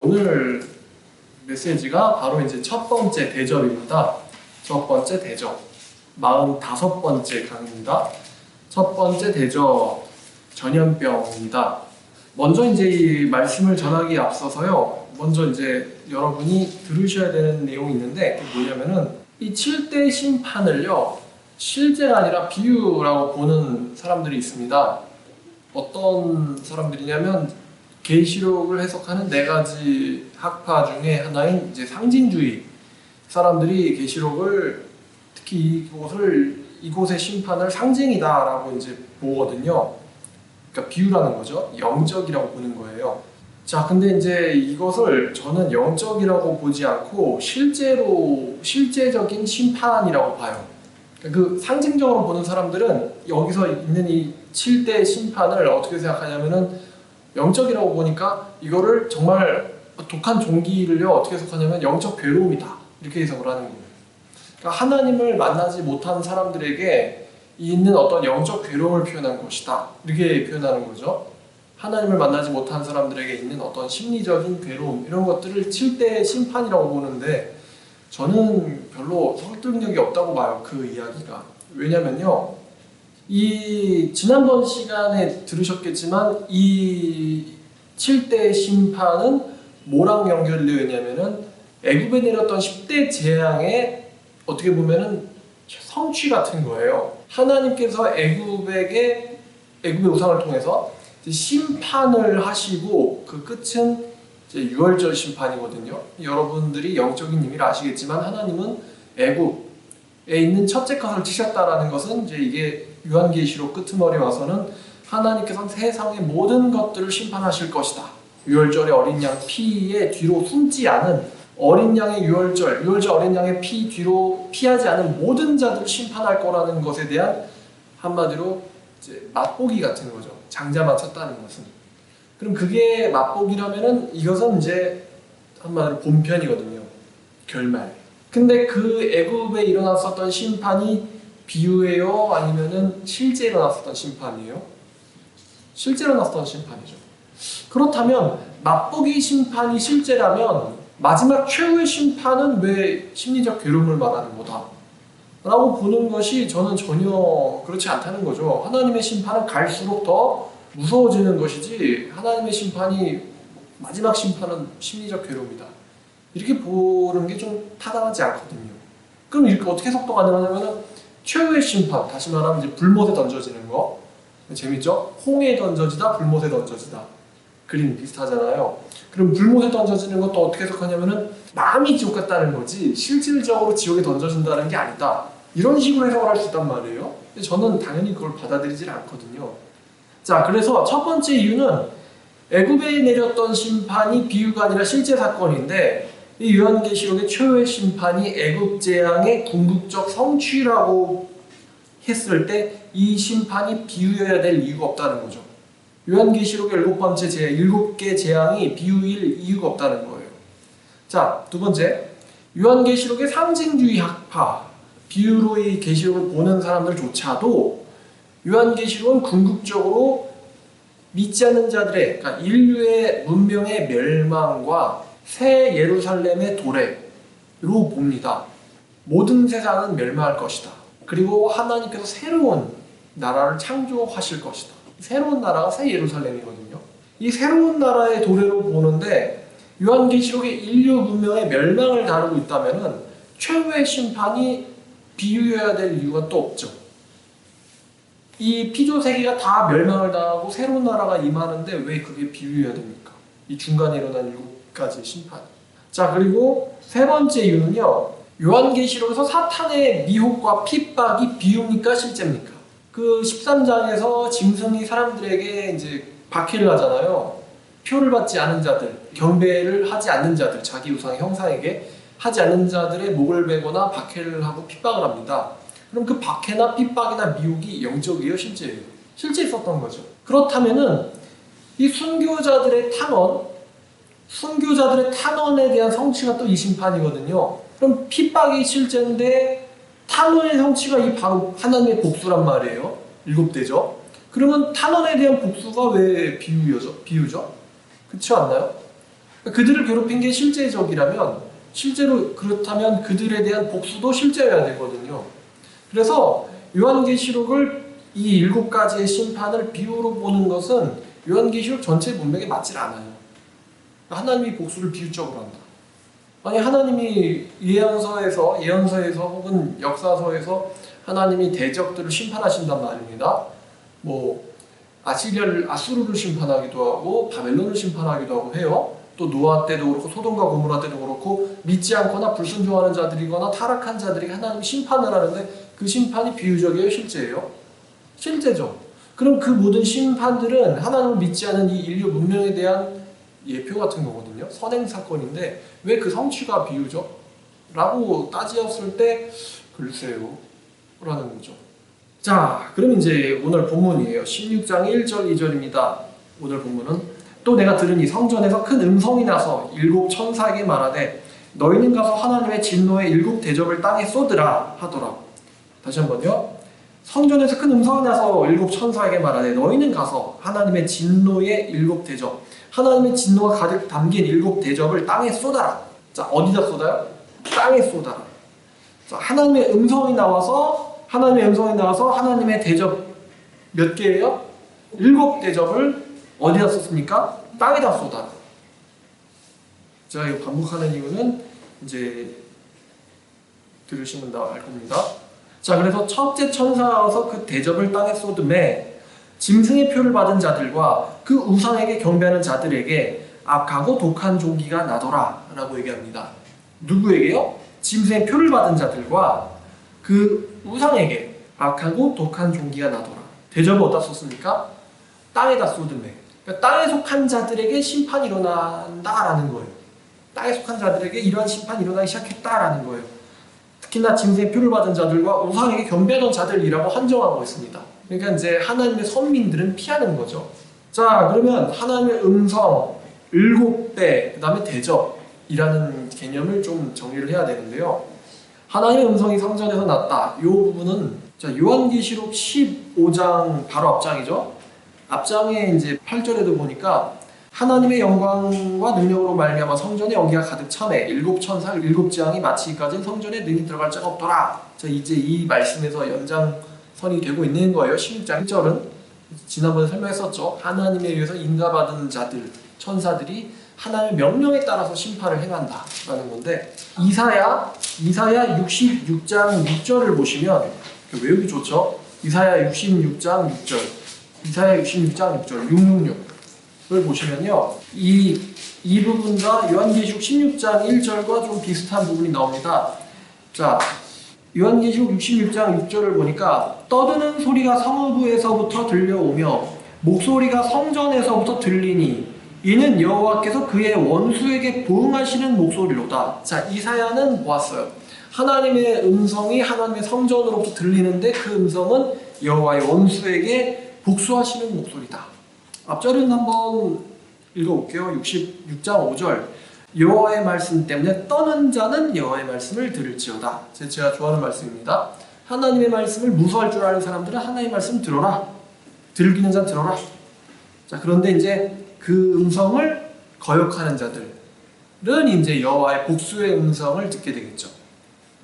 오늘 메시지가 바로 이제 첫 번째 대접입니다. 첫 번째 대접. 45번째 강의입니다. 첫 번째 대접, 전염병입니다. 먼저 이제 이 말씀을 전하기에 앞서서요. 먼저 이제 여러분이 들으셔야 되는 내용이 있는데, 그게 뭐냐면은 이 7대 심판을요, 실제가 아니라 비유라고 보는 사람들이 있습니다. 어떤 사람들이냐면, 계시록을 해석하는 4가지 학파 중에 하나인 이제 상징주의 사람들이 계시록을 특히 이곳의 심판을 상징이다라고 이제 보거든요. 그러니까 비유라는 거죠. 영적이라고 보는 거예요. 자, 근데 이제 이것을 저는 영적이라고 보지 않고 실제적인 심판이라고 봐요. 그러니까 그 상징적으로 보는 사람들은 여기서 있는 이 7대 심판을 어떻게 생각하냐면은 영적이라고 보니까 이거를 정말 독한 종기를요 어떻게 해석하냐면 영적 괴로움이다 이렇게 해석을 하는 거예요. 그러니까 하나님을 만나지 못한 사람들에게 있는 어떤 영적 괴로움을 표현한 것이다 이렇게 표현하는 거죠. 하나님을 만나지 못한 사람들에게 있는 어떤 심리적인 괴로움 이런 것들을 7대 심판이라고 보는데 저는 별로 설득력이 없다고 봐요. 그 이야기가. 왜냐면요 이 지난번 시간에 들으셨겠지만 이 7대 심판은 뭐랑 연결되어 있냐면은 애굽에 내렸던 10대 재앙의 어떻게 보면은 성취 같은 거예요. 하나님께서 애굽의 우상을 통해서 심판을 하시고 그 끝은 이제 유월절 심판이거든요. 여러분들이 영적인 의미를 아시겠지만 하나님은 애굽에 있는 첫째 컷을 치셨다라는 것은 이제 이게 요한계시록 끄트머리에 와서는 하나님께서는 세상의 모든 것들을 심판하실 것이다. 유월절의 어린 양 피의 뒤로 숨지 않은 어린 양의 유월절 어린 양의 피 뒤로 피하지 않은 모든 자들을 심판할 거라는 것에 대한 한마디로 이제 맛보기 같은 거죠. 장자만 쳤다는 것은. 그럼 그게 맛보기라면은 이것은 이제 한마디로 본편이거든요. 결말. 근데 그 애굽에 일어났었던 심판이 비유예요? 아니면은 실제 일어났었던 심판이에요? 실제 일어났었던 심판이죠. 그렇다면 맛보기 심판이 실제라면 마지막 최후의 심판은 왜 심리적 괴로움을 말하는 거다? 라고 보는 것이 저는 전혀 그렇지 않다는 거죠. 하나님의 심판은 갈수록 더 무서워지는 것이지 하나님의 심판이 마지막 심판은 심리적 괴로움이다. 이렇게 보는 게 좀 타당하지 않거든요. 그럼 이렇게 어떻게 해석도 가능하냐면은 최후의 심판, 다시 말하면 이제 불못에 던져지는 거 재밌죠? 홍해에 던져지다, 불못에 던져지다 그림 비슷하잖아요. 그럼 불못에 던져지는 것도 어떻게 해석하냐면은 마음이 지옥 같다는 거지 실질적으로 지옥에 던져진다는 게 아니다 이런 식으로 해석을 할 수 있단 말이에요. 근데 저는 당연히 그걸 받아들이질 않거든요. 자, 그래서 첫 번째 이유는 애굽에 내렸던 심판이 비유가 아니라 실제 사건인데 이 요한계시록의 최후의 심판이 애굽 재앙의 궁극적 성취라고 했을 때 이 심판이 비유여야 될 이유가 없다는 거죠. 요한계시록의 7개 재앙이 비유일 이유가 없다는 거예요. 자, 두 번째, 요한계시록의 상징주의 학파, 비유로 이 계시록을 보는 사람들조차도 요한계시록은 궁극적으로 믿지 않는 자들의, 그러니까 인류의 문명의 멸망과 새 예루살렘의 도래로 봅니다. 모든 세상은 멸망할 것이다. 그리고 하나님께서 새로운 나라를 창조하실 것이다. 새로운 나라가 새 예루살렘이거든요. 이 새로운 나라의 도래로 보는데 요한계시록의 인류 문명의 멸망을 다루고 있다면은 최후의 심판이 비유여야 될 이유가 또 없죠. 이 피조 세계가 다 멸망을 당하고 새로운 나라가 임하는데 왜 그게 비유여야 됩니까? 이 중간에 일어난 7가지 심판. 자, 그리고 세 번째 이유는요. 요한계시록에서 사탄의 미혹과 핍박이 비유입니까? 실제입니까? 그 13장에서 짐승이 사람들에게 이제 박해를 하잖아요. 표를 받지 않은 자들, 경배를 하지 않는 자들, 자기 우상의 형상에게 하지 않는 자들의 목을 베거나 박해를 하고 핍박을 합니다. 그럼 그 박해나 핍박이나 미혹이 영적이에요? 실제예요? 실제 있었던 거죠. 그렇다면은 이 순교자들의 탄원에 대한 성취가 또 이 심판이거든요. 그럼 핍박이 실제인데 탄원의 성취가 이 바로 하나님의 복수란 말이에요. 7대죠. 그러면 탄원에 대한 복수가 왜 비유죠? 그렇지 않나요? 그들을 괴롭힌 게 실제적이라면 실제로 그렇다면 그들에 대한 복수도 실제여야 되거든요. 그래서 요한계시록을 이 7가지의 심판을 비유로 보는 것은 요한계시록 전체 문맥에 맞질 않아요. 하나님이 복수를 비유적으로 한다. 아니 하나님이 예언서에서 혹은 역사서에서 하나님이 대적들을 심판하신단 말입니다. 뭐 아수르를 심판하기도 하고 바벨론을 심판하기도 하고 해요. 또 노아 때도 그렇고 소돔과 고모라 때도 그렇고 믿지 않거나 불순종하는 자들이거나 타락한 자들에게 하나님이 심판을 하는데 그 심판이 비유적이에요, 실제예요? 실제죠. 그럼 그 모든 심판들은 하나님을 믿지 않은 이 인류 문명에 대한 예표 같은 거거든요. 선행 사건인데 왜 그 성취가 비유죠? 라고 따지었을 때 글쎄요 라는 거죠. 자, 그럼 이제 오늘 본문이에요. 16장 1절 2절입니다. 오늘 본문은 또 내가 들으니 성전에서 큰 음성이 나서 7 천사에게 말하되 너희는 가서 하나님의 진노의 7 대접을 땅에 쏟으라 하더라. 다시 한번요. 성전에서 큰 음성이 나서 7 천사에게 말하되 너희는 가서 하나님의 진노의 7 대접, 하나님의 진노가 가득 담긴 7 대접을 땅에 쏟아라. 자, 어디다 쏟아요? 땅에 쏟아라. 자, 하나님의 음성이 나와서 하나님의 대접 몇 개예요? 7 대접을 어디다 쏟습니까? 땅에다 쏟아라. 제가 이거 반복하는 이유는 이제 들으시면 알 겁니다. 자, 그래서 첫째 천사가 와서 그 대접을 땅에 쏟음에 짐승의 표를 받은 자들과 그 우상에게 경배하는 자들에게 악하고 독한 종기가 나더라 라고 얘기합니다. 누구에게요? 짐승의 표를 받은 자들과 그 우상에게 악하고 독한 종기가 나더라. 대접을 어디다 쏟습니까? 땅에다 쏟음에. 그러니까 땅에 속한 자들에게 심판이 일어난다라는 거예요. 땅에 속한 자들에게 이러한 심판이 일어나기 시작했다라는 거예요. 특히나 짐승의 표를 받은 자들과 우상에게 경배하던 자들이라고 한정하고 있습니다. 그러니까 이제 하나님의 선민들은 피하는 거죠. 자, 그러면 하나님의 음성 7배, 그 다음에 대접이라는 개념을 좀 정리를 해야 되는데요. 하나님의 음성이 성전에서 났다. 이 부분은 자, 요한계시록 15장 바로 앞장이죠. 앞장에 이제 8절에도 보니까 하나님의 영광과 능력으로 말미암아 성전에 연기가 가득 차매 7 천사 7 재앙이 마치기까지 성전에 능히 들어갈 자가 없더라. 자, 이제 이 말씀에서 연장선이 되고 있는 거예요. 16장 1절은 지난번에 설명했었죠. 하나님에 의해서 인가받은 자들, 천사들이 하나님의 명령에 따라서 심판을 행한다라는 건데 이사야 66장 6절을 보시면 외우기 좋죠. 이사야 66장 6절 666을 보시면요. 이 부분과 요한계시록 16장 1절과 좀 비슷한 부분이 나옵니다. 자, 요한계시록 66장 6절을 보니까 떠드는 소리가 성읍에서부터 들려오며 목소리가 성전에서부터 들리니 이는 여호와께서 그의 원수에게 보응하시는 목소리로다. 자, 이사야는 보았어요. 하나님의 음성이 하나님의 성전으로부터 들리는데 그 음성은 여호와의 원수에게 복수하시는 목소리다. 앞절은 한번 읽어볼게요. 66장 5절 여호와의 말씀 때문에 떠는 자는 여호와의 말씀을 들을지어다. 제가 좋아하는 말씀입니다. 하나님의 말씀을 무서워할 줄 아는 사람들은 하나님의 말씀 들어라. 들기는 자 들어라. 자, 그런데 이제 그 음성을 거역하는 자들은 이제 여호와의 복수의 음성을 듣게 되겠죠.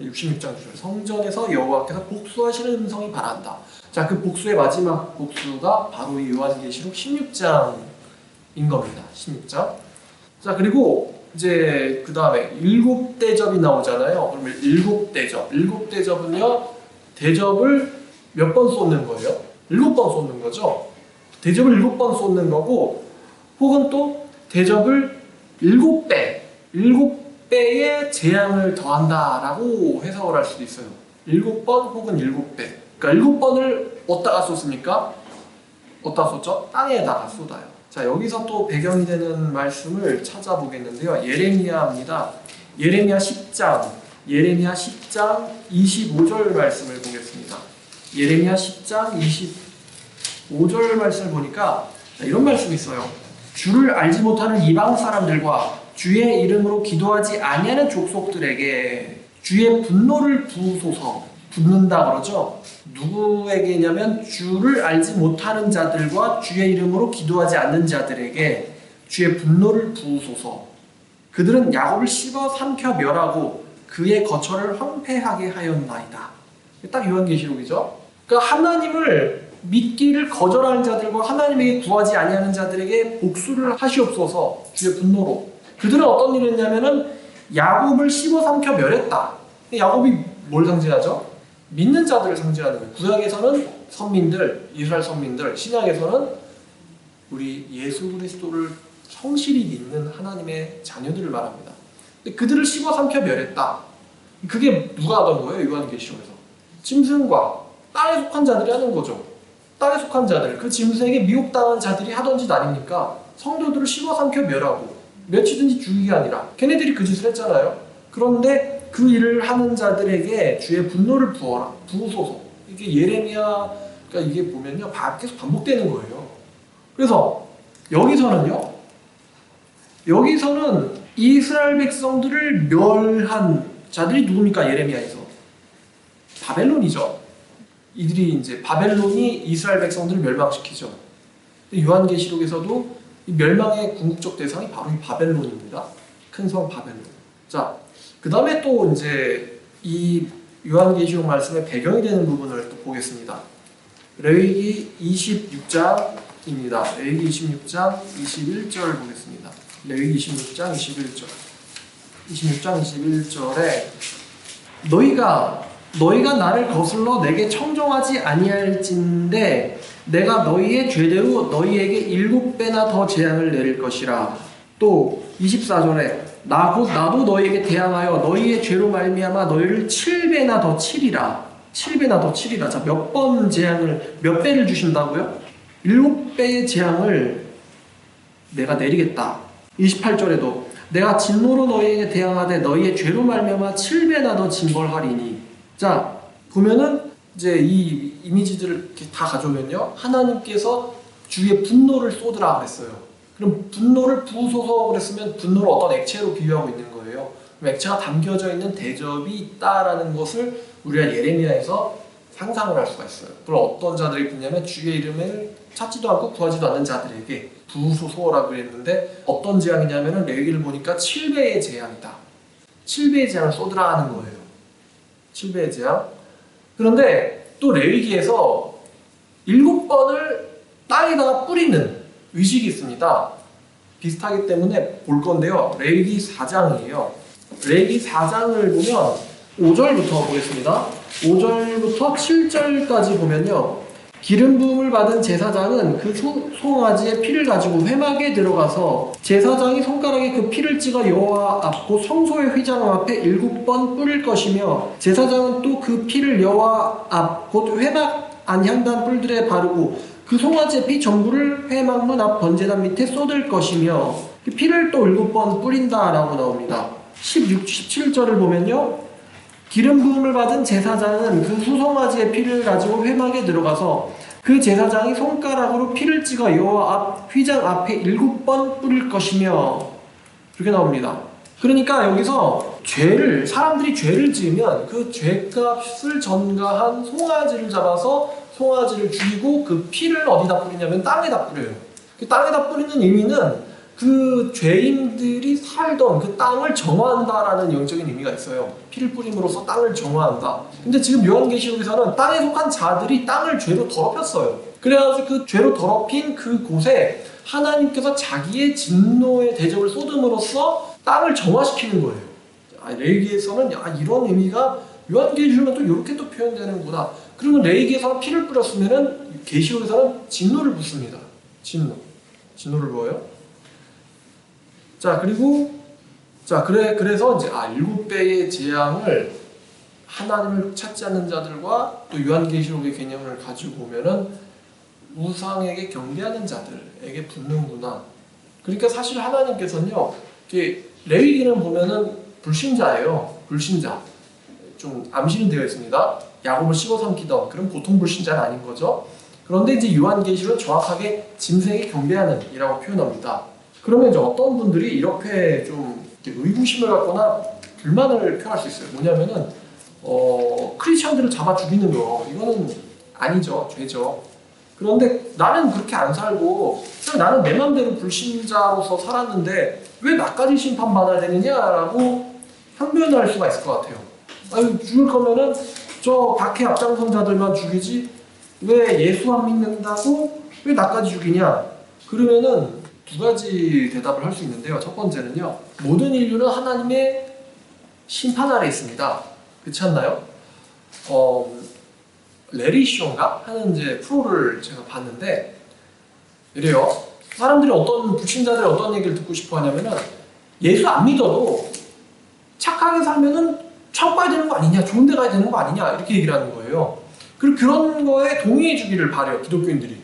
66장 9절 성전에서 여호와께서 복수하시는 음성이 바란다. 자, 그 복수의 마지막 복수가 바로 이 요한계시록 16장인 겁니다. 16장. 자, 그리고 이제 그 다음에 7 대접이 나오잖아요. 그러면 7 대접. 7 대접은요, 대접을 몇 번 쏟는 거예요? 7번 쏟는 거죠. 대접을 7번 쏟는 거고, 혹은 또 대접을 7배, 7배의 재앙을 더한다라고 해석을 할 수도 있어요. 7번 혹은 7배. 그러니까 7번을 어디다가 쏟습니까? 어디다가 쏟죠? 땅에다가 쏟아요. 자, 여기서 또 배경이 되는 말씀을 찾아보겠는데요. 예레미야입니다. 예레미야 10장 25절 말씀을 보겠습니다. 예레미야 10장 25절 말씀을 보니까 이런 말씀이 있어요. 주를 알지 못하는 이방 사람들과 주의 이름으로 기도하지 아니하는 족속들에게 주의 분노를 부으소서. 붓는다 그러죠. 누구에게냐면 주를 알지 못하는 자들과 주의 이름으로 기도하지 않는 자들에게 주의 분노를 부으소서 그들은 야곱을 씹어 삼켜 멸하고 그의 거처를 황폐하게 하였나이다. 딱 요한계시록이죠. 그러니까 하나님을 믿기를 거절하는 자들과 하나님에게 구하지 아니하는 자들에게 복수를 하시옵소서. 주의 분노로. 그들은 어떤 일을 했냐면은 야곱을 씹어 삼켜 멸했다. 야곱이 뭘 상징하죠? 믿는 자들을 상징하는 거예요. 구약에서는 선민들, 이스라엘 선민들, 신약에서는 우리 예수 그리스도를 성실히 믿는 하나님의 자녀들을 말합니다. 근데 그들을 씹어 삼켜 멸했다. 그게 누가 하던 거예요? 요한계시록에서. 짐승과 땅에 속한 자들이 하는 거죠. 땅에 속한 자들, 그 짐승에게 미혹당한 자들이 하던 짓 아닙니까? 성도들을 씹어 삼켜 멸하고 며치든지 죽이게 아니라 걔네들이 그 짓을 했잖아요. 그런데 그 일을 하는 자들에게 주의 분노를 부어라, 부으소서. 이게 예레미야, 그러니까 이게 보면요, 계속 반복되는 거예요. 그래서 여기서는 이스라엘 백성들을 멸한 자들이 누굽니까? 예레미야에서 바벨론이죠. 이들이 이제 바벨론이 이스라엘 백성들을 멸망시키죠. 요한계시록에서도 이 멸망의 궁극적 대상이 바로 이 바벨론입니다. 큰 성 바벨론. 자, 그 다음에 또 이제 이 요한계시록 말씀의 배경이 되는 부분을 또 보겠습니다. 레위기 26장입니다. 레위기 26장 21절 보겠습니다. 레위기 26장 21절. 26장 21절에 너희가 나를 거슬러 내게 청종하지 아니할진대 내가 너희의 죄대로 너희에게 7배나 더 재앙을 내릴 것이라. 또 24절에 나도 너희에게 대항하여 너희의 죄로 말미암아 너희를 7배나 더 치리라. 7배나 더 치리라. 자, 몇 번 재앙을, 몇 배를 주신다고요? 7배의 재앙을 내가 내리겠다. 28절에도 내가 진노로 너희에게 대항하되 너희의 죄로 말미암아 7배나 더 징벌하리니. 자, 보면은 이제 이 이미지들을 이렇게 다 가져오면요, 하나님께서 주의 분노를 쏟으라 그랬어요. 그럼 분노를 부으소서 그랬으면 분노를 어떤 액체로 비유하고 있는 거예요. 그럼 액체가 담겨져 있는 대접이 있다라는 것을 우리가 예레미야에서 상상을 할 수가 있어요. 그럼 어떤 자들이 붙냐면 주의 이름을 찾지도 않고 구하지도 않는 자들에게 부으소서라고 그랬는데 어떤 재앙이냐면은 레위기를 보니까 7배의 재앙이다. 7배의 재앙을 쏟으라 하는 거예요. 7배의 재앙. 그런데 또 레위기에서 7번을 땅에다가 뿌리는 의식이 있습니다. 비슷하기 때문에 볼 건데요. 레위기 4장이에요. 레위기 4장을 보면 5절부터 보겠습니다. 5절부터 7절까지 보면요, 기름 부음을 받은 제사장은 그 송아지의 피를 가지고 회막에 들어가서 제사장이 손가락에 그 피를 찍어 여호와 앞 곧 성소의 휘장 앞에 7번 뿌릴 것이며 제사장은 또 그 피를 여호와 앞 곧 회막 안 향단 뿔들에 바르고 그 송아지의 피 전부를 회막문 앞 번제단 밑에 쏟을 것이며 그 피를 또 7번 뿌린다라고 나옵니다. 16, 17절을 보면요, 기름 부음을 받은 제사장은 그 수송아지의 피를 가지고 회막에 들어가서 그 제사장이 손가락으로 피를 찍어 여호와 앞 휘장 앞에 7번 뿌릴 것이며, 그렇게 나옵니다. 그러니까 여기서 사람들이 죄를 지으면 그 죄값을 전가한 송아지를 잡아서 송아지를 죽이고 그 피를 어디다 뿌리냐면 땅에다 뿌려요. 그 땅에다 뿌리는 의미는 그 죄인들이 살던 그 땅을 정화한다라는 영적인 의미가 있어요. 피를 뿌림으로써 땅을 정화한다. 근데 지금 요한계시록에서는 땅에 속한 자들이 땅을 죄로 더럽혔어요. 그래가지고 그 죄로 더럽힌 그 곳에 하나님께서 자기의 진노의 대접을 쏟음으로써 땅을 정화시키는 거예요. 레위기에서는 이런 의미가 요한계시록은 또 이렇게 또 표현되는구나. 그리고 레위기에서는 피를 뿌렸으면은 계시록에서는 진노를 붓습니다. 진노를 부어요. 자, 그리고 그래서 이제 7배의 재앙을 하나님을 찾지 않는 자들과 또 요한계시록의 개념을 가지고 보면은 우상에게 경배하는 자들에게 붙는구나. 그러니까 사실 하나님께서는요, 레위기는 보면은 불신자예요. 불신자. 좀 암시는 되어 있습니다. 야곱을 씹어 삼키던 그런 보통 불신자는 아닌 거죠. 그런데 이제 요한계시록은 정확하게 짐승에게 경배하는 이라고 표현합니다. 그러면 이제 어떤 분들이 이렇게 좀 의구심을 갖거나 불만을 표할 수 있어요. 뭐냐면은 크리스천들을 잡아 죽이는 거, 이거는 아니죠. 죄죠. 그런데 나는 그렇게 안 살고 그냥 나는 내 맘대로 불신자로서 살았는데 왜 나까지 심판받아야 되느냐라고 항변할 수가 있을 것 같아요. 아니, 죽을 거면은 저 박해 앞장선 자들만 죽이지 왜 예수 안 믿는다고 왜 나까지 죽이냐? 그러면은 두 가지 대답을 할 수 있는데요. 첫 번째는요. 모든 인류는 하나님의 심판 아래 있습니다. 그렇지 않나요? 레리 쇼인가 하는 이제 프로를 제가 봤는데 이래요. 사람들이 불신자들이 어떤 얘기를 듣고 싶어 하냐면은 예수 안 믿어도 착하게 살면은 천국 가야 되는 거 아니냐, 좋은 데 가야 되는 거 아니냐 이렇게 얘기를 하는 거예요. 그리고 그런 거에 동의해 주기를 바래요. 기독교인들이.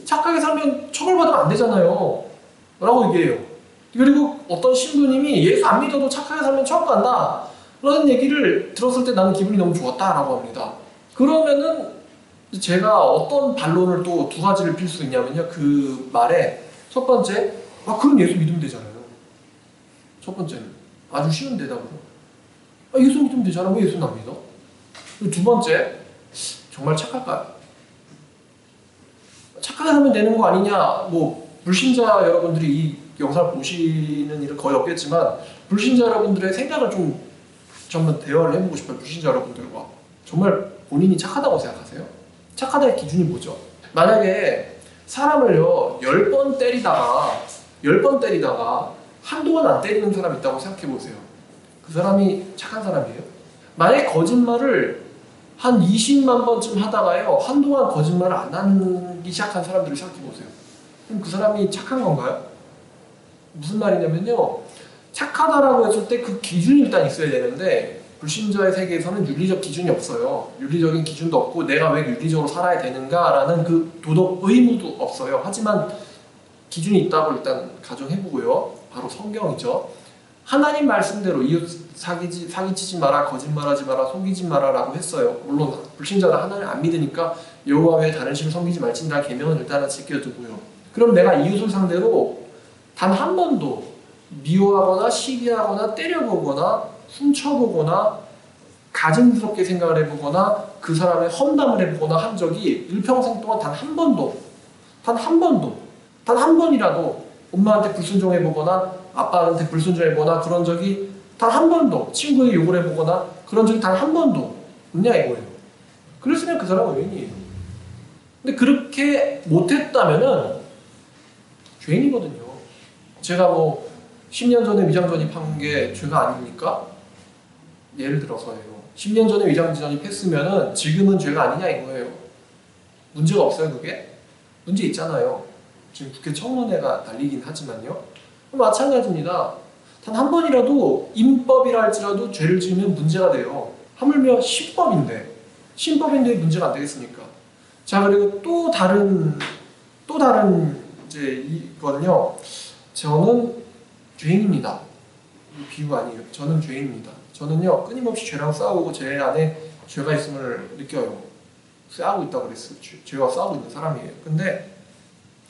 착하게 살면 처벌받으면 안 되잖아요 라고 얘기해요. 그리고 어떤 신부님이 예수 안 믿어도 착하게 살면 천국 간다 라는 얘기를 들었을 때 나는 기분이 너무 좋았다라고 합니다. 그러면은 제가 어떤 반론을 또 두 가지를 필 수 있냐면요. 그 말에 첫 번째, 그럼 예수 믿으면 되잖아요. 첫 번째는 아주 쉬운 대답으로 예수 믿으면 되잖아. 왜 예수는 안 믿어? 그리고 두 번째, 정말 착할까요? 착하게 하면 되는 거 아니냐. 뭐 불신자 여러분들이 이 영상을 보시는 일은 거의 없겠지만 불신자 여러분들의 생각을 좀 한번 대화를 해보고 싶어요. 불신자 여러분들과. 정말 본인이 착하다고 생각하세요? 착하다의 기준이 뭐죠? 만약에 사람을요 10번 때리다가 한동안 안 때리는 사람이 있다고 생각해보세요. 그 사람이 착한 사람이에요? 만약에 거짓말을 한 20만 번쯤 하다가요 한동안 거짓말을 안 하기 시작한 사람들을 생각해보세요. 그럼 그 사람이 착한 건가요? 무슨 말이냐면요, 착하다라고 했을 때 그 기준이 일단 있어야 되는데 불신자의 세계에서는 윤리적 기준이 없어요. 윤리적인 기준도 없고 내가 왜 윤리적으로 살아야 되는가라는 그 도덕 의무도 없어요. 하지만 기준이 있다고 일단 가정해보고요. 바로 성경이죠. 하나님 말씀대로 이웃 사기치지 마라, 거짓말하지 마라, 속이지 마라 라고 했어요. 물론 불신자는 하나님을 안 믿으니까 여호와 외에 다른 신을 섬기지 말지니라 계명은 일단은 지켜두고요. 그럼 내가 이웃을 상대로 단 한 번도 미워하거나 시기하거나 때려보거나 훔쳐보거나 가증스럽게 생각을 해보거나 그 사람의 험담을 해보거나 한 적이 일평생 동안 단 한 번이라도 엄마한테 불순종해보거나 아빠한테 불순종해보거나 그런 적이 단 한 번도, 친구에게 욕을 해보거나 그런 적이 단 한 번도 없냐 이거예요. 그랬으면 그 사람은 의인이에요. 근데 그렇게 못했다면은 죄인이거든요. 제가 뭐 10년 전에 위장 전입한 게 죄가 아닙니까? 예를 들어서요. 10년 전에 위장 전입했으면은 지금은 죄가 아니냐 이거예요. 문제가 없어요, 그게? 문제 있잖아요. 지금 국회 청문회가 날리긴 하지만요. 마찬가지입니다. 단 한 번이라도 인법이라 할지라도 죄를 지으면 문제가 돼요. 하물며 신법인데 문제가 안 되겠습니까? 자, 그리고 또 다른 이제 이거는요. 저는 죄인입니다. 비유가 아니에요. 저는 죄인입니다. 저는요 끊임없이 죄랑 싸우고 제 안에 죄가 있음을 느껴요. 싸우고 있다고 그랬어요. 죄와 싸우고 있는 사람이에요. 근데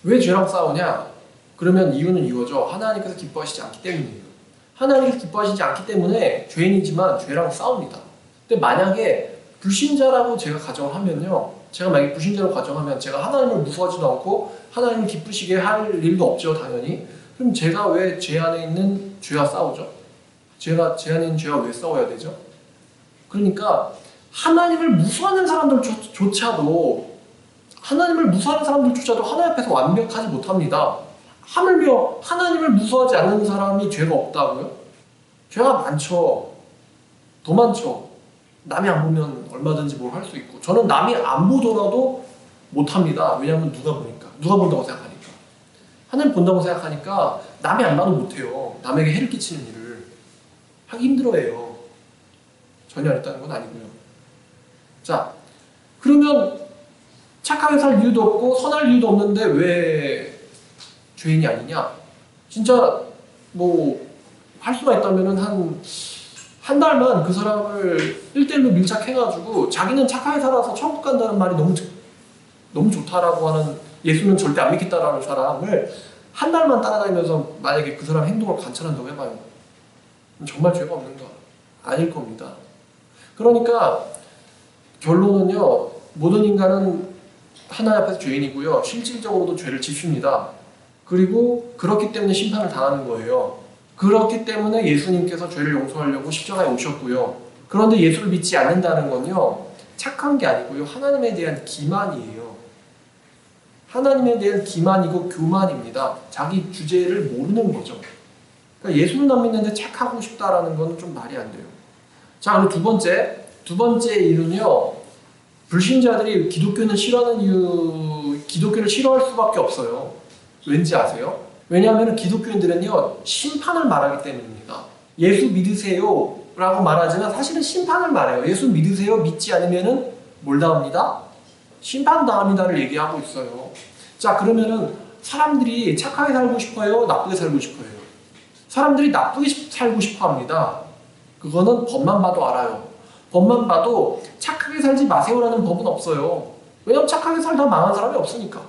왜 죄랑 싸우냐? 그러면 이유는 이거죠. 하나님께서 기뻐하시지 않기 때문이에요. 하나님께서 기뻐하시지 않기 때문에 죄인이지만 죄랑 싸웁니다. 근데 만약에 불신자라고 제가 가정을 하면요. 제가 만약에 불신자로 가정하면 제가 하나님을 무서워하지도 않고 하나님을 기쁘시게 할 일도 없죠. 당연히. 그럼 제가 왜 제 안에 있는 죄와 싸우죠? 제가 제 안에 있는 죄와 왜 싸워야 되죠? 그러니까 하나님을 무서워하는 사람들조차도 하나님 앞에서 완벽하지 못합니다. 하물며 하나님을 무서워하지 않는 사람이 죄가 없다고요? 죄가 많죠. 더 많죠. 남이 안 보면 얼마든지 뭘 할 수 있고 저는 남이 안 보더라도 못합니다. 왜냐하면 누가 본다고 생각하니까. 하나님 본다고 생각하니까 남이 안 봐도 못해요. 남에게 해를 끼치는 일을 하기 힘들어해요. 전혀 안 했다는 건 아니고요. 자, 그러면 착하게 살 이유도 없고 선할 이유도 없는데 왜 죄인이 아니냐? 진짜 뭐 할 수가 있다면은 한 달만 그 사람을 1대1로 밀착해가지고 자기는 착하게 살아서 천국 간다는 말이 너무 좋다라고 하는 예수는 절대 안 믿겠다라는 사람을 한 달만 따라다니면서 만약에 그 사람 행동을 관찰한다고 해봐요. 정말 죄가 없는가? 아닐 겁니다. 그러니까 결론은요. 모든 인간은 하나님 앞에서 죄인이고요. 실질적으로도 죄를 짓습니다. 그리고 그렇기 때문에 심판을 당하는 거예요. 그렇기 때문에 예수님께서 죄를 용서하려고 십자가에 오셨고요. 그런데 예수를 믿지 않는다는 건요, 착한 게 아니고요, 하나님에 대한 기만이에요. 하나님에 대한 기만이고 교만입니다. 자기 주제를 모르는 거죠. 그러니까 예수는 안 믿는데 착하고 싶다라는 건 좀 말이 안 돼요. 자, 그리고 두 번째 이유는요, 불신자들이 기독교는 싫어하는 이유, 기독교를 싫어할 수밖에 없어요. 왠지 아세요? 왜냐하면 기독교인들은요, 심판을 말하기 때문입니다. 예수 믿으세요 라고 말하지만 사실은 심판을 말해요. 예수 믿으세요, 믿지 않으면은 뭘 당합니다? 심판당합니다를 얘기하고 있어요. 자, 그러면은 사람들이 착하게 살고 싶어요? 나쁘게 살고 싶어요? 사람들이 나쁘게 살고 싶어 합니다. 그거는 법만 봐도 알아요. 법만 봐도 착하게 살지 마세요라는 법은 없어요. 왜냐면 착하게 살다 망한 사람이 없으니까.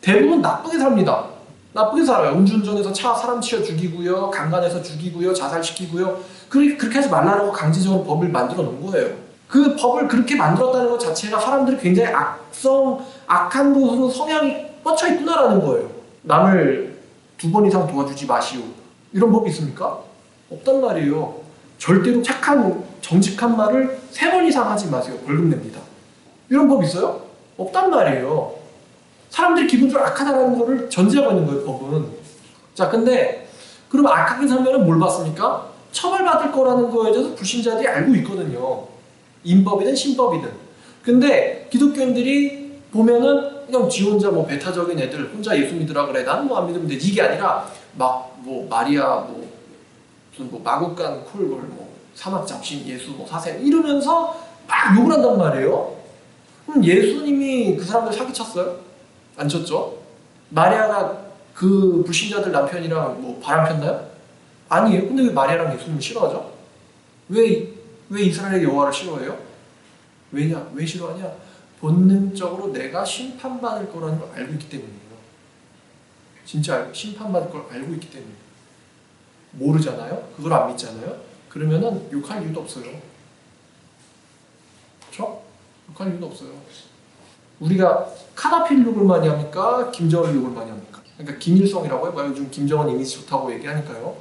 대부분 나쁘게 삽니다. 나쁘게 살아요. 음주운전해서 사람 치여 죽이고요. 강간해서 죽이고요. 자살시키고요. 그렇게 하지 말라고 강제적으로 법을 만들어 놓은 거예요. 그 법을 그렇게 만들었다는 것 자체가 사람들이 굉장히 악한 곳으로 성향이 뻗쳐 있구나라는 거예요. 남을 2번 이상 도와주지 마시오. 이런 법이 있습니까? 없단 말이에요. 절대로 착한 정직한 말을 3번 이상 하지 마세요. 벌금 냅니다. 이런 법 있어요? 없단 말이에요. 사람들이 기본적으로 악하다는 거를 전제하고 있는 거예요, 법은. 자, 근데 그럼 악하게 살면 뭘 받습니까? 처벌받을 거라는 거에 대해서 불신자들이 알고 있거든요. 인법이든 신법이든. 근데 기독교인들이 보면은 그냥 지 혼자 뭐 배타적인 애들 혼자 예수 믿으라 그래. 나는 뭐 안 믿으면 돼. 이게 아니라 막 뭐 마리아 무슨 마국간 콜볼 사막 잡신 예수 사생 이러면서 막 욕을 한단 말이에요. 그럼 예수님이 그 사람들 사기쳤어요? 안 쳤죠? 마리아가 그 불신자들 남편이랑 바람 폈나요? 아니에요. 근데 왜 마리아랑 예수님을 싫어하죠? 왜 이스라엘의 여호와를 싫어해요? 왜냐? 왜 싫어하냐? 본능적으로 내가 심판받을 거라는 걸 알고 있기 때문이에요. 진짜 심판받을 걸 알고 있기 때문이에요. 모르잖아요? 그걸 안 믿잖아요? 그러면은 욕할 이유도 없어요. 그렇죠? 욕할 이유도 없어요. 우리가 카다필 욕을 많이 합니까? 김정은 욕을 많이 합니까? 그러니까 김일성이라고 해봐요. 요즘 김정은 이미지 좋다고 얘기하니까요.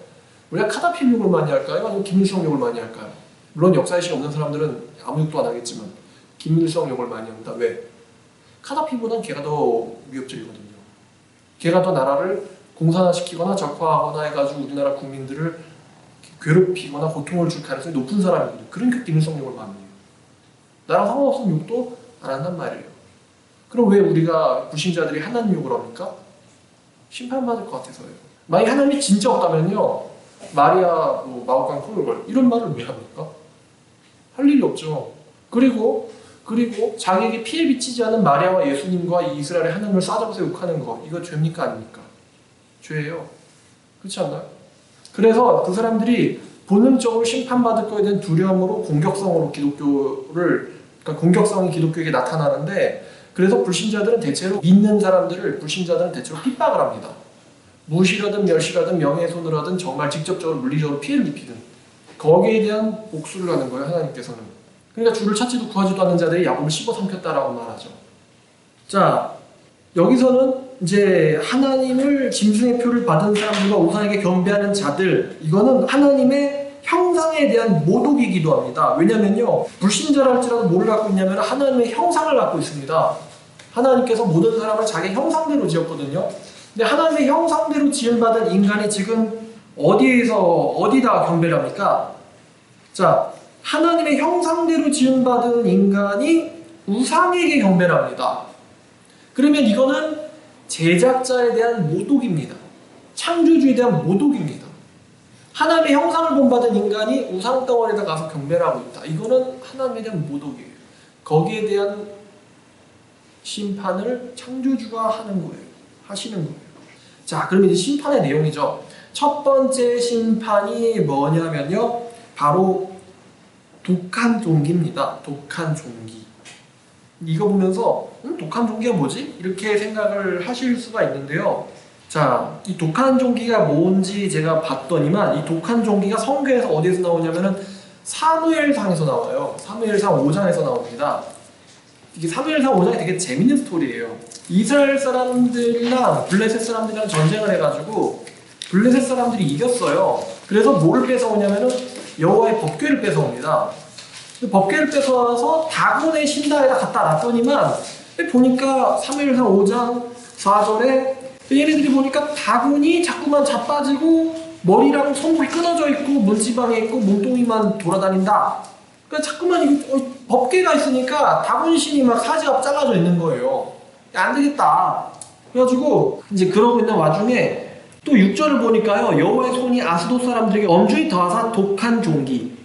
우리가 카다필 욕을 많이 할까요? 아니면 김일성 욕을 많이 할까요? 물론 역사의식 없는 사람들은 아무 욕도 안 하겠지만 김일성 욕을 많이 합니다. 왜? 카다피보단 걔가 더 위협적이거든요. 걔가 더 나라를 공산화시키거나 적화하거나 해가지고 우리나라 국민들을 괴롭히거나 고통을 줄 가능성이 높은 사람이거든요. 그러니까 김일성 욕을 많이 해요. 나랑 상관없는 욕도 안 한단 말이에요. 그럼 왜 우리가 불신자들이 하나님 욕을 합니까? 심판받을 것 같아서요. 만약 하나님이 진짜 없다면요, 마리아, 마오강 콜걸 이런 말을 왜 합니까? 할 일이 없죠. 그리고 자기에게 피해 미치지 않은 마리아와 예수님과 이스라엘의 하나님을 싸잡아서 욕하는 거, 이거 죄입니까 아닙니까? 죄예요. 그렇지 않나요? 그래서 그 사람들이 본능적으로 심판받을 거에 대한 두려움으로 공격성으로 그러니까 공격성이 기독교에게 나타나는데, 그래서 불신자들은 대체로 불신자들은 대체로 핍박을 합니다. 무시하든 멸시하든 명예훼손을 하든 정말 직접적으로 물리적으로 피해를 입히든 거기에 대한 복수를 하는 거예요, 하나님께서는. 그러니까 주를 찾지도 구하지도 않는 자들이 야곱을 씹어삼켰다라고 말하죠. 자, 여기서는 이제 하나님을 짐승의 표를 받은 사람들과 우상에게 경배하는 자들, 이거는 하나님의 형상에 대한 모독이기도 합니다. 왜냐면요, 불신자라 할지라도 뭐를 갖고 있냐면 하나님의 형상을 갖고 있습니다. 하나님께서 모든 사람을 자기 형상대로 지었거든요. 근데 하나님의 형상대로 지음받은 인간이 지금 어디다 경배를 합니까? 자, 하나님의 형상대로 지음받은 인간이 우상에게 경배를 합니다. 그러면 이거는 제작자에 대한 모독입니다. 창조주에 대한 모독입니다. 하나님의 형상을 본받은 인간이 우상 덩어리에다 가서 경배를 하고 있다. 이거는 하나님에 대한 모독이에요. 거기에 대한 심판을 창조주가 하시는 거예요. 자, 그럼 이제 심판의 내용이죠. 첫 번째 심판이 뭐냐면요, 바로 독한 종기입니다. 독한 종기. 이거 보면서 독한 종기가 뭐지? 이렇게 생각을 하실 수가 있는데요. 자, 이 독한 종기가 뭔지 제가 봤더니만 이 독한 종기가 성경에서 어디에서 나오냐면은 사무엘상에서 나와요. 사무엘상 5장에서 나옵니다. 이게 사무엘상 5장이 되게 재밌는 스토리예요. 이스라엘 사람들이랑 블레셋 사람들이랑 전쟁을 해가지고 블레셋 사람들이 이겼어요. 그래서 뭐를 뺏어오냐면은 여호와의 법궤를 뺏어옵니다. 법궤를 뺏어와서 다곤의 신당에다 갖다 놨더니만 보니까 사무엘상 5장 4절에 얘네들이 보니까 다곤이 자꾸만 자빠지고 머리랑 손목이 끊어져 있고 문지방에 있고 몸뚱이만 돌아다닌다. 그러니까 자꾸만 법궤가 있으니까 다곤 신이 막 사지가 잘라져 있는 거예요. 안 되겠다. 그래가지고 이제 그러고 있는 와중에 또 6절을 보니까요, 여호와의 손이 아스돗 사람들에게 엄중히 더하사 독한 종기,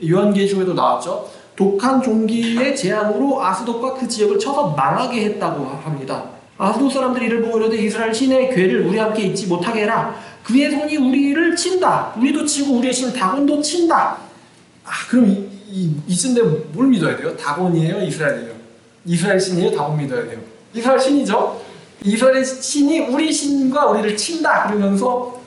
요한계시록에도 나왔죠. 독한 종기의 재앙으로 아스돗과 그 지역을 쳐서 망하게 했다고 합니다. 아스돗 사람들이 이를 보고 이르되 이스라엘 신의 궤를 우리 함께 잊지 못하게 해라. 그의 손이 우리를 친다. 우리도 치고 우리의 신 다곤도 친다. 그럼 이쯤데 뭘 믿어야 돼요? 다곤이에요? 이스라엘이에요? 이스라엘 신이에요? 다곤 믿어야 돼요? 이스라엘 신이죠? 이스라엘 신이 우리 신과 우리를 친다. 그러면서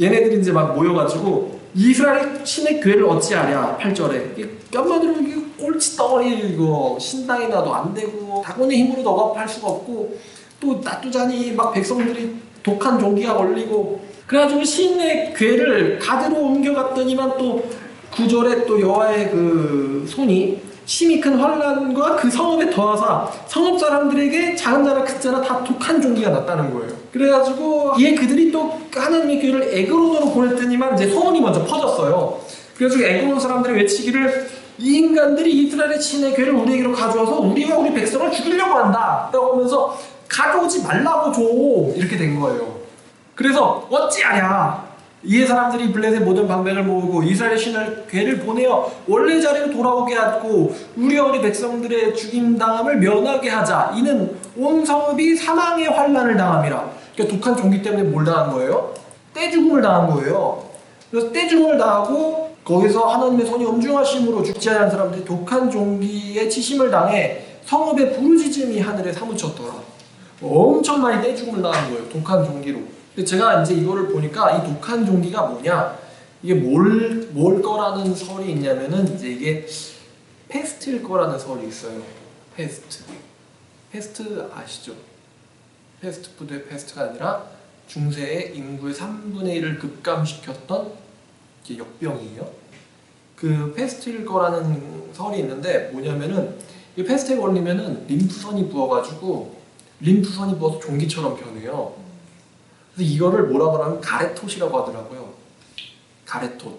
얘네들이 이제 막 모여가지고 이스라엘 신의 궤를 어찌하랴. 8절에 뼈마디로 꼴찌덩어리 이거 신당에 놔도 안 되고 다곤의 힘으로 억압할 수가 없고 또 놔두자니 막 백성들이 독한 종기가 걸리고 그래가지고 신의 궤를 가드로 옮겨갔더니만 또 9절에 또 여호와의 그 손이 심히 큰 환난과 그 성읍에 더하사 성읍 사람들에게 작은 자나 큰 자나 다 독한 종기가 났다는 거예요. 그래가지고 그들이 또 하나님의 교회를 에그론으로 보냈더니만 이제 소문이 먼저 퍼졌어요. 그래가지고 에그론 사람들이 외치기를 이 인간들이 이스라엘의 신의 교회를 우리에게로 가져와서 우리와 우리 백성을 죽이려고 한다 라고 하면서 가져오지 말라고 줘. 이렇게 된 거예요. 그래서 어찌하랴. 이에 사람들이 블레셋 모든 방백을 모으고 이스라엘 신을 궤를 보내어 원래 자리로 돌아오게 하고 우리와 우리 백성들의 죽임당함을 면하게 하자. 이는 온 성읍이 사망의 환난을 당함이라. 그러니까 독한 종기 때문에 뭘 당한 거예요? 떼죽음을 당한 거예요. 그래서 떼죽음을 당하고 거기서 하나님의 손이 엄중하심으로 죽지 않은 사람들이 독한 종기에 치심을 당해 성읍의 부르짖음이 하늘에 사무쳤더라. 엄청 많이 떼죽음을 당한 거예요. 독한 종기로. 제가 이제 이거를 보니까 이 독한 종기가 뭐냐, 이게 뭘 거라는 설이 있냐면은 이제 이게 패스트일 거라는 설이 있어요. 패스트 아시죠? 패스트푸드의 패스트가 아니라 중세의 인구의 3분의 1을 급감시켰던 이게 역병이에요. 그 패스트일 거라는 설이 있는데 뭐냐면은 이 패스트에 걸리면은 림프선이 부어가지고 림프선이 부어서 종기처럼 변해요. 그래서 이거를 뭐라고 하면 가레톳이라고 하더라고요. 가레톳.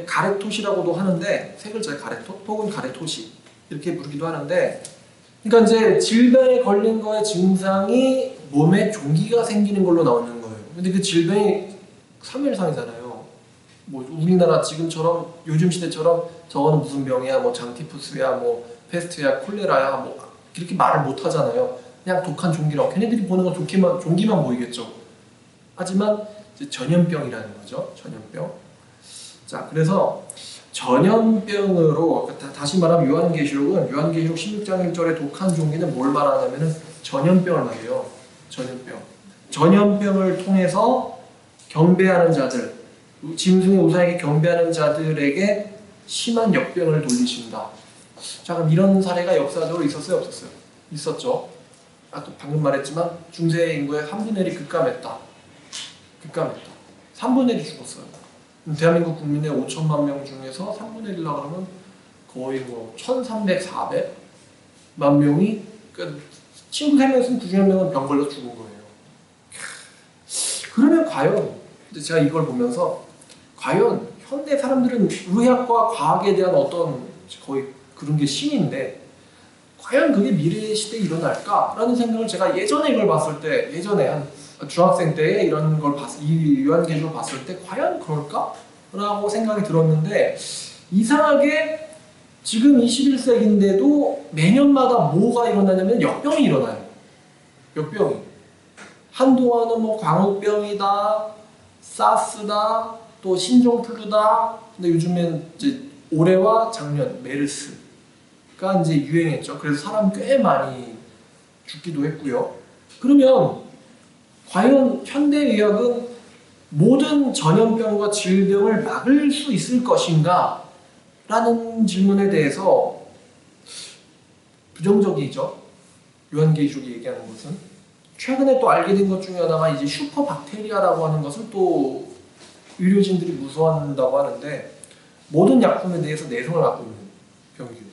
가레톳이라고도 하는데 세 글자의 가레톳 혹은 가레토시 이렇게 부르기도 하는데, 그러니까 이제 질병에 걸린 거의 증상이 몸에 종기가 생기는 걸로 나오는 거예요. 근데 그 질병이 사무엘상이잖아요. 뭐 우리나라 지금처럼 요즘 시대처럼 저거는 무슨 병이야, 뭐 장티푸스야, 뭐 페스트야, 콜레라야, 뭐 이렇게 말을 못 하잖아요. 그냥 독한 종기라고 걔네들이 보는 건 종기만 보이겠죠. 하지만 이제 전염병이라는 거죠. 전염병. 자, 그래서 전염병으로 다시 말하면 요한계시록 16장 1절에 독한 종기는 뭘 말하냐면은 전염병을 말해요. 전염병을 통해서 경배하는 자들, 짐승의 우상에게 경배하는 자들에게 심한 역병을 돌리신다. 자, 그럼 이런 사례가 역사적으로 있었어요, 없었어요? 있었죠. 아까 방금 말했지만 중세 인구의 3분의 1이 급감했다. 3분의 1이 죽었어요. 대한민국 국민의 5천만 명 중에서 3분의 1이라 그러면 거의 뭐 1,300, 400만 명이, 그러니까 친구 3명 있으면 그 중에 1명은 병 걸려 죽은 거예요. 그러면 과연 제가 이걸 보면서 과연 현대 사람들은 의학과 과학에 대한 어떤 거의 그런 게 신인데 과연 그게 미래 시대에 일어날까라는 생각을 제가 예전에 이걸 봤을 때, 예전에 한 중학생 때 이런 걸 이 요한계시록을 봤을 때 과연 그럴까? 라고 생각이 들었는데 이상하게 지금 21세기인데도 매년마다 뭐가 일어나냐면 역병이 일어나요. 역병이. 한동안은 뭐 광우병이다, 사스다, 또 신종플루다. 근데 요즘엔 이제 올해와 작년 메르스가 이제 유행했죠. 그래서 사람 꽤 많이 죽기도 했고요. 그러면 과연 현대의학은 모든 전염병과 질병을 막을 수 있을 것인가? 라는 질문에 대해서 부정적이죠. 요한계시록이 얘기하는 것은. 최근에 또 알게 된 것 중에 하나가 이제 슈퍼박테리아라고 하는 것을 또 의료진들이 무서워한다고 하는데, 모든 약품에 대해서 내성을 갖고 있는 병균.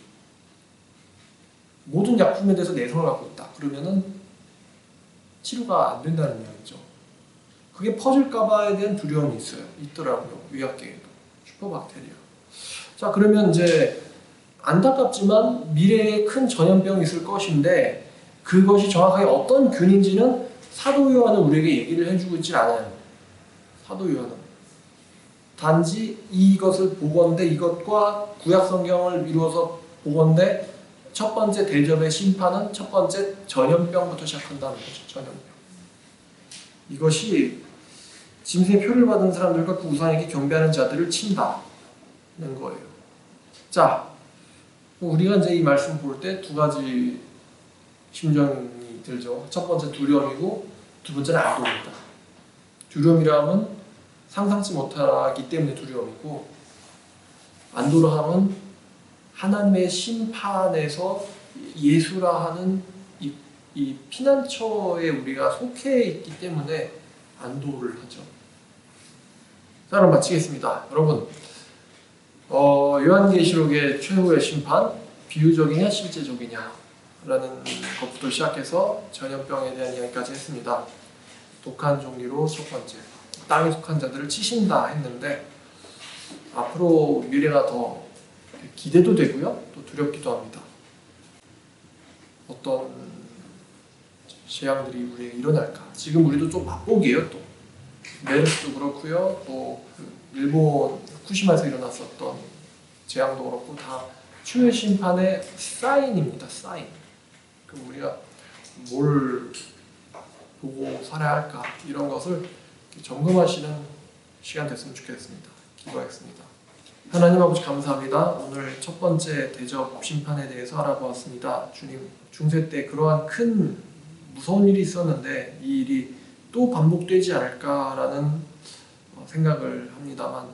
모든 약품에 대해서 내성을 갖고 있다. 그러면은 치료가 안 된다는 이야기죠. 그게 퍼질까봐에 대한 두려움이 있더라고요. 의학계에도. 슈퍼박테리아. 자, 그러면 이제 안타깝지만 미래에 큰 전염병이 있을 것인데, 그것이 정확하게 어떤 균인지는 사도 요한은 우리에게 얘기를 해주고 있지 않아요. 사도 요한은. 단지 이것을 보건대, 이것과 구약 성경을 이루어서 보건대, 첫 번째 대접의 심판은 첫 번째 전염병부터 시작한다는 거죠. 전염병. 이것이 짐승의 표를 받은 사람들과 그 우상에게 경배하는 자들을 친다는 거예요. 자, 우리가 이제 이 말씀 볼 때 두 가지 심정이 들죠. 첫 번째 두려움이고, 두 번째는 안도입니다. 두려움이라 하면 상상치 못하기 때문에 두려움이고, 안도라 하면 하나님의 심판에서 예수라 하는 이 피난처에 우리가 속해 있기 때문에 안도를 하죠. 자, 그럼 마치겠습니다. 여러분, 요한계시록의 최후의 심판, 비유적이냐 실제적이냐 라는 것부터 시작해서 전염병에 대한 이야기까지 했습니다. 독한 종리로 첫 번째, 땅에 속한 자들을 치신다 했는데, 앞으로 미래가 더 기대도 되고요, 또 두렵기도 합니다. 어떤 재앙들이 우리에게 일어날까. 지금 우리도 좀 맛보기예요. 또 메르스도 그렇고요, 또 일본 후쿠시마에서 일어났었던 재앙도 그렇고, 다 추후의 심판의 사인입니다. 사인. 그럼 우리가 뭘 보고 살아야 할까, 이런 것을 점검하시는 시간 됐으면 좋겠습니다. 기도하겠습니다. 하나님 아버지, 감사합니다. 오늘 첫 번째 대접 심판에 대해서 알아보았습니다. 주님, 중세 때 그러한 큰 무서운 일이 있었는데 이 일이 또 반복되지 않을까라는 생각을 합니다만,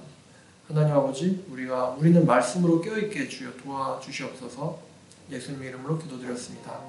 하나님 아버지, 우리는 말씀으로 깨어있게 주여 도와주시옵소서. 예수님의 이름으로 기도드렸습니다.